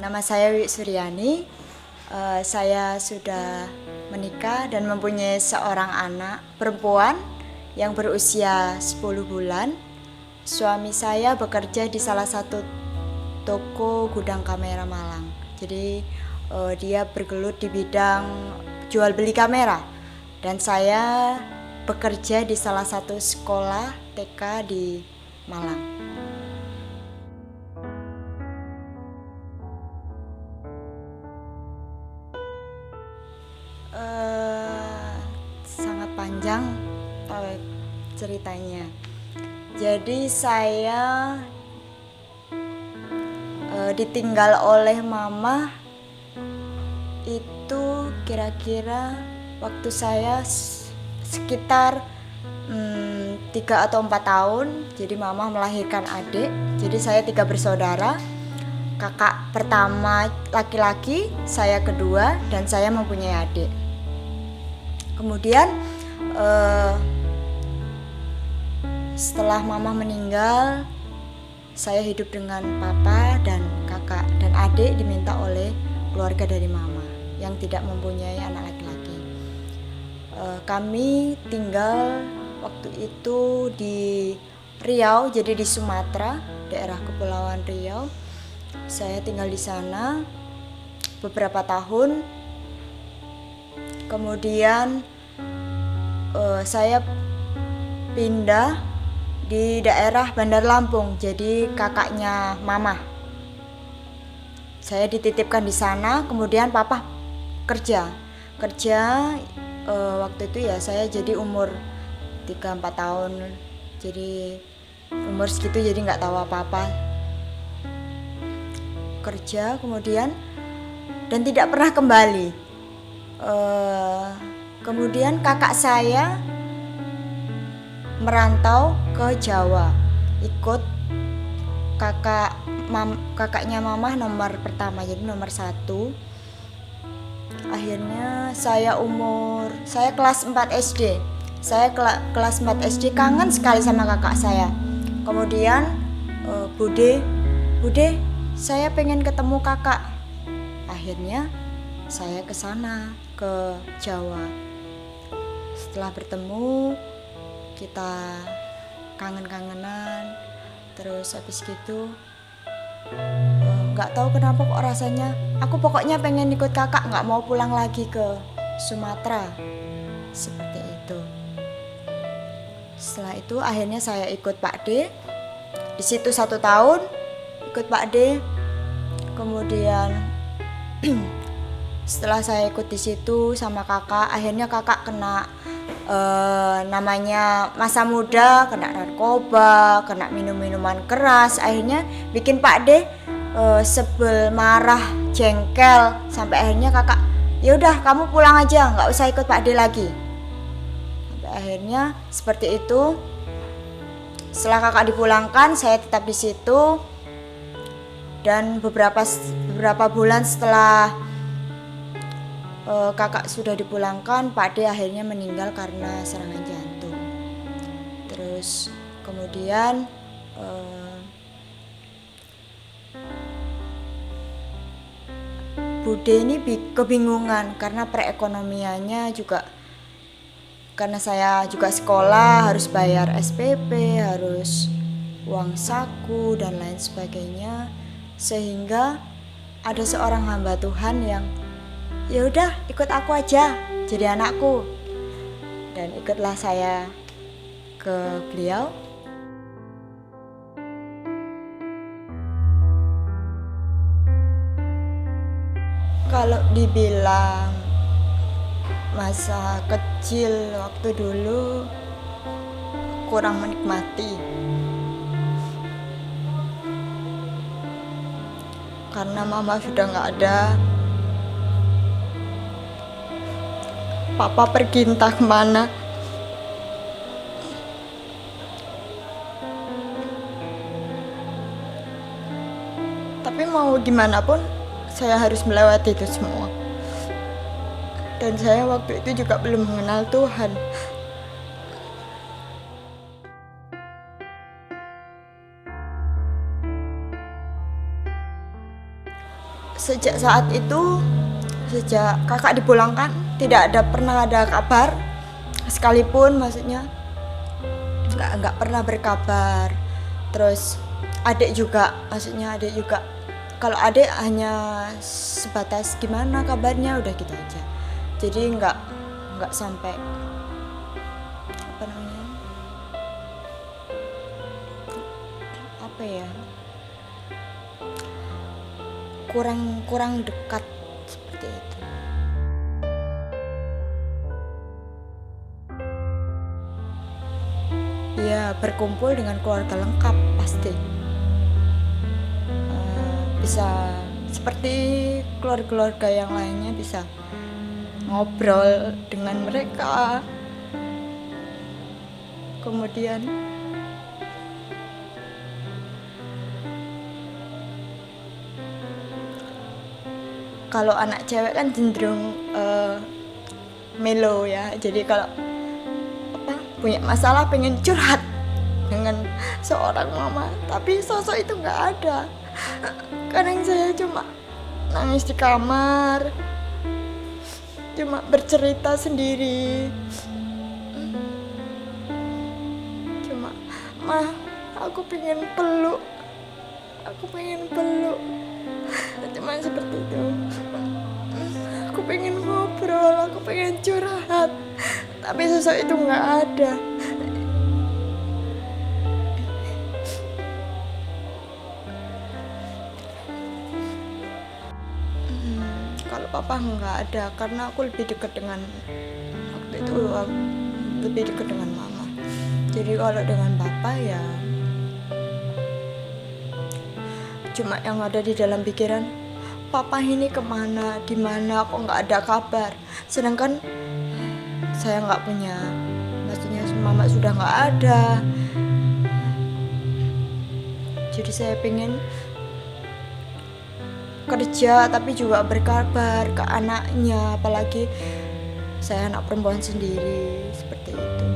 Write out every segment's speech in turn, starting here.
Nama saya Wi Suryani. Saya sudah menikah dan mempunyai seorang anak perempuan yang berusia 10 bulan. Suami saya bekerja di salah satu toko gudang kamera Malang. Jadi dia bergelut di bidang jual beli kamera. Dan saya bekerja di salah satu sekolah TK di Malang. Sangat panjang ceritanya. Jadi saya ditinggal oleh mama itu kira-kira waktu saya sekitar 3 atau 4 tahun. Jadi mama melahirkan adik. Jadi saya 3 bersaudara. Kakak pertama laki-laki, saya kedua, dan saya mempunyai adik. Kemudian setelah mama meninggal, saya hidup dengan papa dan kakak, dan adik diminta oleh keluarga dari mama yang tidak mempunyai anak laki-laki. Kami tinggal waktu itu di Riau, jadi di Sumatera, daerah Kepulauan Riau. Saya tinggal di sana beberapa tahun. Kemudian saya pindah di daerah Bandar Lampung, jadi kakaknya mama. Saya dititipkan di sana, kemudian papa kerja. Waktu itu ya saya jadi umur 3-4 tahun. Jadi umur segitu jadi nggak tahu apa-apa. Kerja kemudian dan tidak pernah kembali. Kemudian kakak saya merantau ke Jawa, ikut kakaknya mama nomor pertama, jadi nomor 1. Akhirnya saya kelas 4 SD. Saya kelas 4 SD kangen sekali sama kakak saya. Kemudian Bude, saya pengen ketemu kakak. Akhirnya saya ke sana, ke Jawa. Setelah bertemu, kita kangen-kangenan. Terus habis gitu nggak tahu kenapa kok rasanya aku pokoknya pengen ikut kakak, nggak mau pulang lagi ke Sumatera, seperti itu. Setelah itu akhirnya saya ikut Pak D. Di situ 1 tahun ikut Pak D. Kemudian setelah saya ikut di situ sama kakak, akhirnya kakak kena namanya masa muda, kena narkoba, kena minuman keras. Akhirnya bikin Pak D sebel, marah, jengkel, sampai akhirnya kakak, ya udah kamu pulang aja, nggak usah ikut Pak D lagi. Sampai akhirnya seperti itu. Setelah kakak dipulangkan, saya tetap di situ. Dan beberapa bulan setelah kakak sudah dipulangkan, Pak D akhirnya meninggal karena serangan jantung. Terus kemudian Bude ini kebingungan karena perekonomiannya juga, karena saya juga sekolah, harus bayar SPP, harus uang saku dan lain sebagainya, sehingga ada seorang hamba Tuhan yang ya udah ikut aku aja jadi anakku, dan ikutlah saya ke beliau. Kalau dibilang masa kecil waktu dulu kurang menikmati, karena mama sudah nggak ada. Papa pergi entah kemana. Tapi mau gimana pun saya harus melewati itu semua. Dan saya waktu itu juga belum mengenal Tuhan. Sejak saat itu, sejak kakak dipulangkan, tidak pernah ada kabar sekalipun, maksudnya nggak pernah berkabar. Terus adik juga, maksudnya adik juga, kalau adik hanya sebatas gimana kabarnya, udah gitu aja. Jadi nggak sampai apa namanya, apa ya, kurang dekat seperti itu. Ya, berkumpul dengan keluarga lengkap pasti. Bisa seperti keluarga-keluarga yang lainnya, bisa ngobrol dengan mereka. Kemudian kalau anak cewek kan cenderung melo ya. Jadi kalau punya masalah pengen curhat dengan seorang mama, tapi sosok itu nggak ada. Kadang saya cuma nangis di kamar, cuma bercerita sendiri, cuma aku pengen peluk, cuma seperti itu. Aku pengen ngobrol, aku pengen curhat, tapi sosok itu nggak ada. Kalau papa nggak ada, karena aku lebih dekat dengan, waktu itu aku lebih dekat dengan mama. Jadi kalau dengan papa ya cuma yang ada di dalam pikiran, papa ini kemana, di mana, kok nggak ada kabar. Sedangkan saya nggak punya, maksudnya mama sudah nggak ada. Jadi saya pengen kerja tapi juga berkabar ke anaknya, apalagi saya anak perempuan sendiri, seperti itu.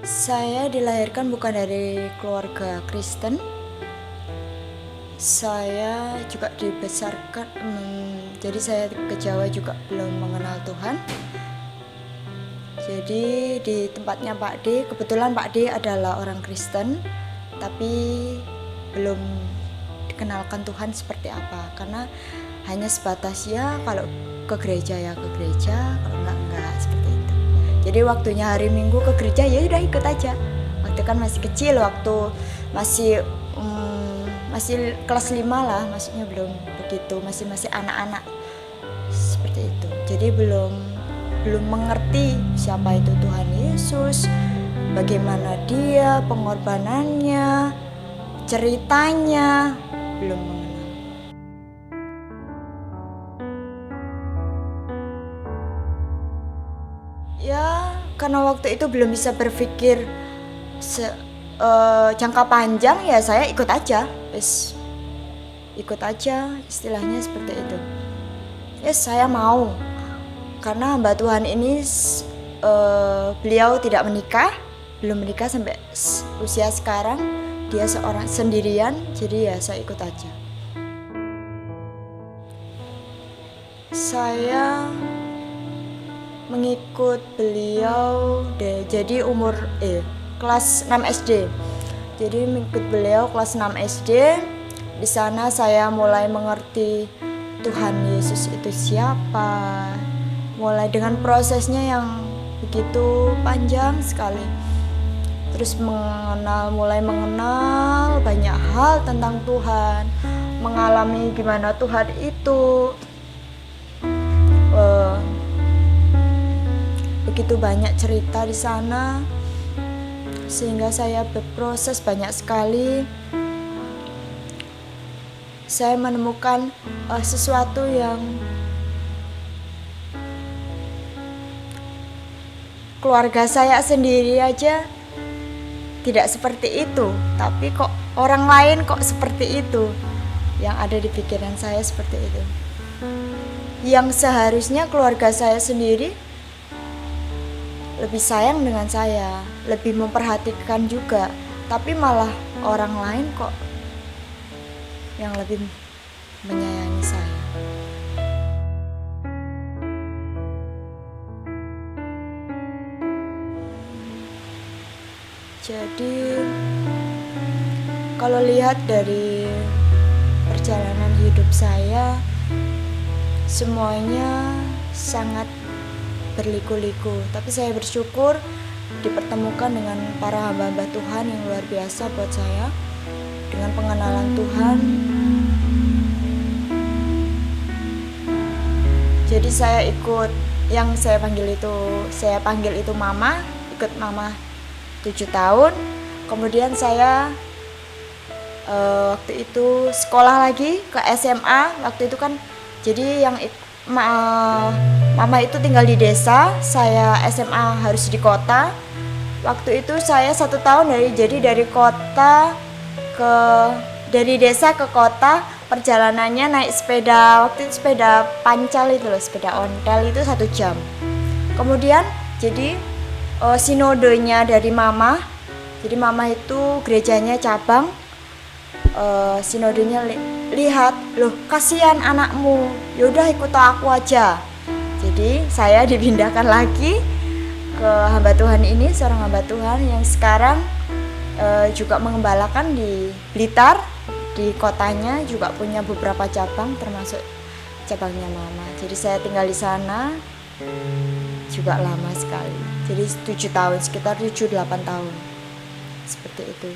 Saya dilahirkan bukan dari keluarga Kristen. Saya juga dibesarkan, jadi saya ke Jawa juga belum mengenal Tuhan. Jadi di tempatnya Pak D, kebetulan Pak D adalah orang Kristen, tapi belum dikenalkan Tuhan seperti apa. Karena hanya sebatas ya kalau ke gereja ya ke gereja, kalau enggak seperti itu. Jadi waktunya hari Minggu ke gereja ya udah ikut aja. Waktu kan masih kecil, waktu masih kelas 5 lah, maksudnya belum begitu, masih anak-anak seperti itu. Jadi belum mengerti siapa itu Tuhan Yesus, bagaimana dia, pengorbanannya, ceritanya, belum mengenal. Ya, karena waktu itu belum bisa berpikir jangka panjang, ya saya ikut aja, istilahnya seperti itu. Saya mau, karena hamba Tuhan ini beliau tidak menikah, belum menikah sampai usia sekarang, dia seorang sendirian, jadi ya saya ikut aja. Saya mengikut beliau jadi umur kelas 6 SD. Jadi mengikut beliau kelas 6 SD. Di sana saya mulai mengerti Tuhan Yesus itu siapa. Mulai dengan prosesnya yang begitu panjang sekali. Terus mulai mengenal banyak hal tentang Tuhan, mengalami gimana Tuhan itu begitu banyak cerita di sana, sehingga saya berproses banyak sekali. Saya menemukan sesuatu yang keluarga saya sendiri aja tidak seperti itu, tapi kok orang lain kok seperti itu. Yang ada di pikiran saya seperti itu. Yang seharusnya keluarga saya sendiri lebih sayang dengan saya, lebih memperhatikan juga, tapi malah orang lain kok yang lebih menyayangi saya. Jadi kalau lihat dari perjalanan hidup saya, semuanya sangat berliku-liku, tapi saya bersyukur dipertemukan dengan para hamba-hamba Tuhan yang luar biasa buat saya, dengan pengenalan Tuhan. Jadi saya ikut yang saya panggil itu mama, ikut mama 7 tahun. Kemudian saya waktu itu sekolah lagi ke SMA. Waktu itu kan jadi yang mama itu tinggal di desa, saya SMA harus di kota. Waktu itu saya 1 tahun dari kota dari desa ke kota, perjalanannya naik sepeda. Waktu itu sepeda pancal itu loh, sepeda ontel itu 1 jam. Kemudian jadi sinodenya dari mama. Jadi mama itu gerejanya cabang. Sinodenya lihat, loh kasihan anakmu, yaudah ikut aku aja. Jadi saya dipindahkan lagi ke hamba Tuhan ini, seorang hamba Tuhan yang sekarang juga mengembalakan di Blitar, di kotanya juga punya beberapa cabang termasuk cabangnya mama. Jadi saya tinggal di sana juga lama sekali. Jadi 7 tahun, sekitar 7-8 tahun. Seperti itu.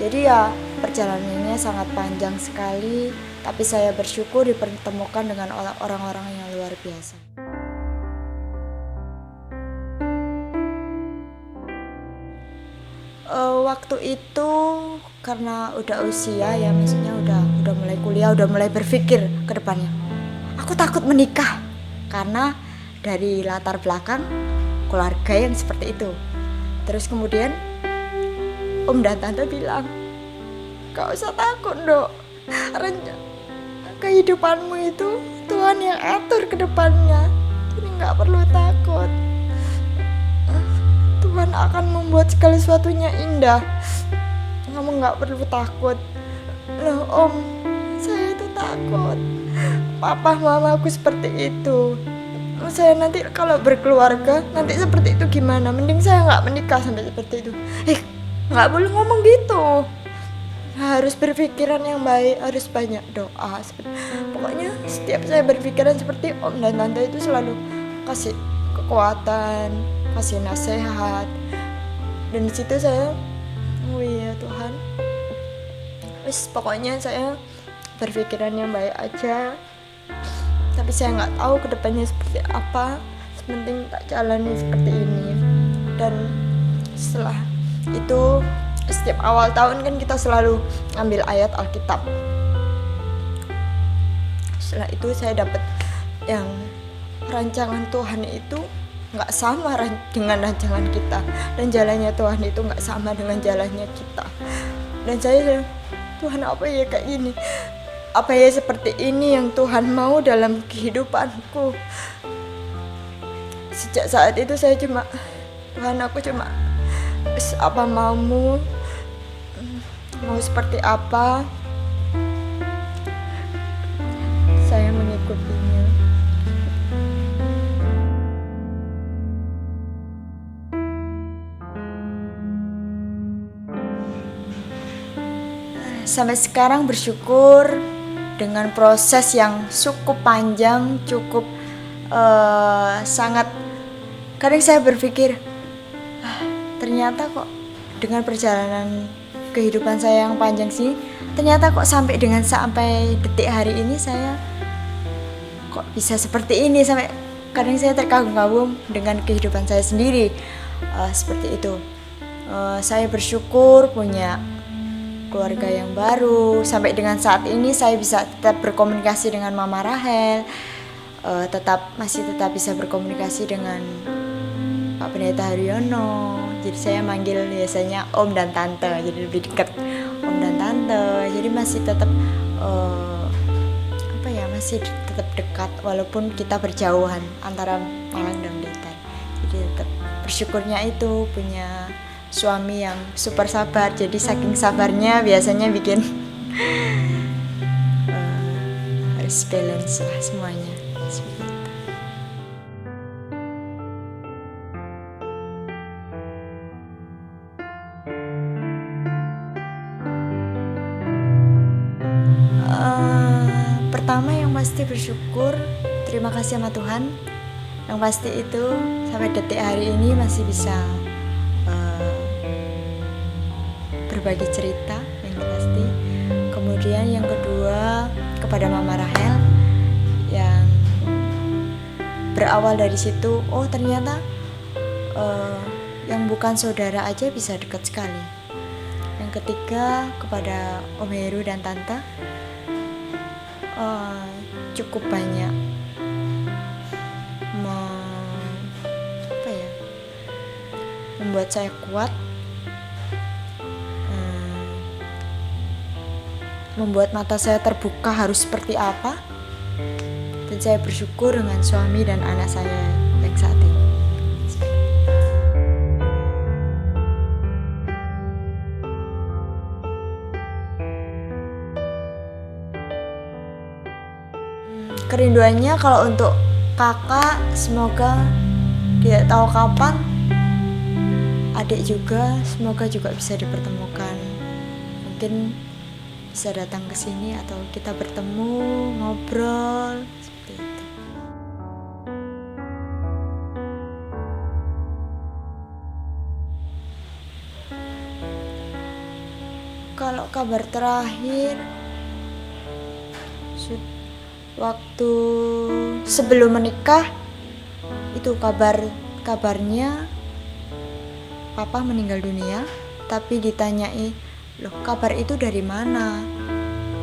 Jadi ya perjalanannya sangat panjang sekali, tapi saya bersyukur dipertemukan dengan orang-orang yang luar biasa. Waktu itu karena udah usia ya, maksudnya udah mulai kuliah, udah mulai berpikir ke depannya. Aku takut menikah karena dari latar belakang keluarga yang seperti itu. Terus kemudian om dan tante bilang, gak usah takut dok, kehidupanmu itu Tuhan yang atur ke depannya, jadi gak perlu takut. Tuhan akan membuat segala sesuatunya indah, kamu gak perlu takut. Loh om, saya itu takut, papa mamaku seperti itu. Saya nanti kalau berkeluarga nanti seperti itu gimana, mending saya gak menikah sampai seperti itu. Gak boleh ngomong gitu, harus berpikiran yang baik, harus banyak doa. Pokoknya setiap saya berpikiran seperti om dan tante itu selalu kasih kekuatan, kasih nasihat. Dan di situ saya, oh iya Tuhan, pokoknya saya berpikiran yang baik aja. Tapi saya nggak tahu kedepannya seperti apa. Sepenting tak jalani seperti ini. Dan setelah itu setiap awal tahun kan kita selalu ambil ayat Alkitab. Setelah itu saya dapat yang rancangan Tuhan itu nggak sama dengan rancangan kita, dan jalannya Tuhan itu nggak sama dengan jalannya kita. Dan saya, Tuhan apa ya kayak gini, apa ya seperti ini yang Tuhan mau dalam kehidupanku. Sejak saat itu saya cuma, Tuhan aku cuma apa maumu, mau seperti apa, saya mengikutinya. Sampai sekarang bersyukur dengan proses yang cukup panjang, cukup sangat. Kadang saya berpikir, ternyata kok dengan perjalanan kehidupan saya yang panjang sih, ternyata kok sampai detik hari ini saya kok bisa seperti ini. Sampai kadang saya terkagum-kagum dengan kehidupan saya sendiri. Seperti itu. Saya bersyukur punya keluarga yang baru. Sampai dengan saat ini saya bisa tetap berkomunikasi dengan Mama Rahel, masih tetap bisa berkomunikasi dengan Pak Pendeta Haryono. Jadi saya manggil biasanya Om dan Tante, jadi lebih dekat Om dan Tante. Jadi masih tetap masih tetap dekat walaupun kita berjauhan antara Malang dan Blitar. Jadi Jadi tetap bersyukurnya itu punya suami yang super sabar. Jadi saking sabarnya biasanya bikin harus balance lah semuanya. Seperti itu. Pertama yang pasti bersyukur, terima kasih sama Tuhan. Yang pasti itu sampai detik hari ini masih bisa berbagi cerita, yang pasti. Kemudian yang kedua kepada Mama Rahel yang berawal dari situ, oh ternyata yang bukan saudara aja bisa dekat sekali. Yang ketiga kepada Om Heru dan Tante, cukup banyak membuat saya kuat, membuat mata saya terbuka harus seperti apa, dan saya bersyukur dengan suami dan anak saya yang saat ini. Kerinduannya kalau untuk kakak, semoga tidak tahu kapan, adik juga semoga juga bisa dipertemukan. Mungkin bisa datang ke sini atau kita bertemu, ngobrol seperti itu. Kalau kabar terakhir waktu sebelum menikah itu kabarnya Papa meninggal dunia, tapi ditanyai, loh kabar itu dari mana?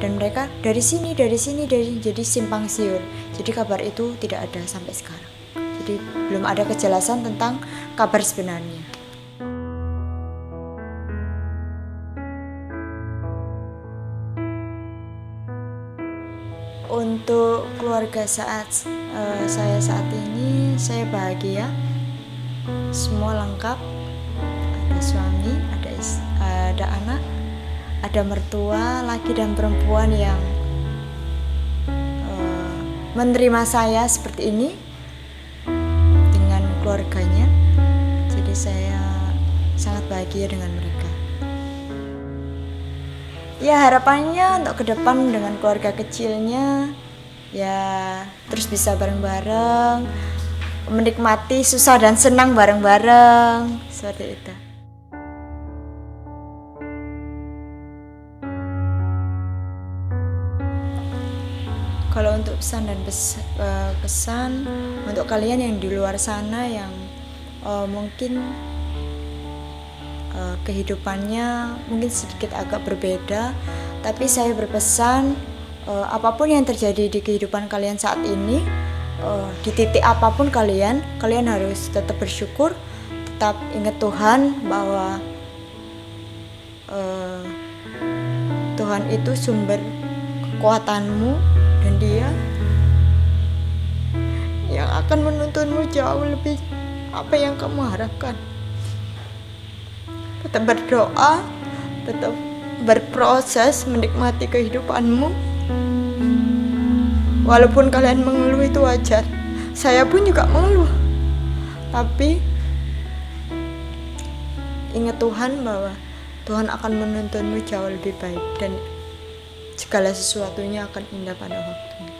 Dan mereka dari sini, jadi simpang siur. Jadi kabar itu tidak ada sampai sekarang. Jadi belum ada kejelasan tentang kabar sebenarnya. Untuk keluarga saya saat ini, saya bahagia, semua lengkap. Ada suami, ada anak, ada mertua, laki dan perempuan yang menerima saya seperti ini dengan keluarganya. Jadi saya sangat bahagia dengan mereka. Ya harapannya untuk ke depan dengan keluarga kecilnya ya terus bisa bareng-bareng, menikmati susah dan senang bareng-bareng, seperti itu. Kalau untuk pesan dan kesan untuk kalian yang di luar sana yang mungkin kehidupannya mungkin sedikit agak berbeda, tapi saya berpesan apapun yang terjadi di kehidupan kalian saat ini, di titik apapun kalian harus tetap bersyukur, tetap ingat Tuhan bahwa Tuhan itu sumber kekuatanmu dan Dia yang akan menuntunmu jauh lebih apa yang kamu harapkan. Tetap berdoa, tetap berproses menikmati kehidupanmu. Walaupun kalian mengeluh itu wajar, saya pun juga mengeluh. Tapi ingat Tuhan bahwa Tuhan akan menuntunmu jauh lebih baik dan segala sesuatunya akan indah pada waktunya.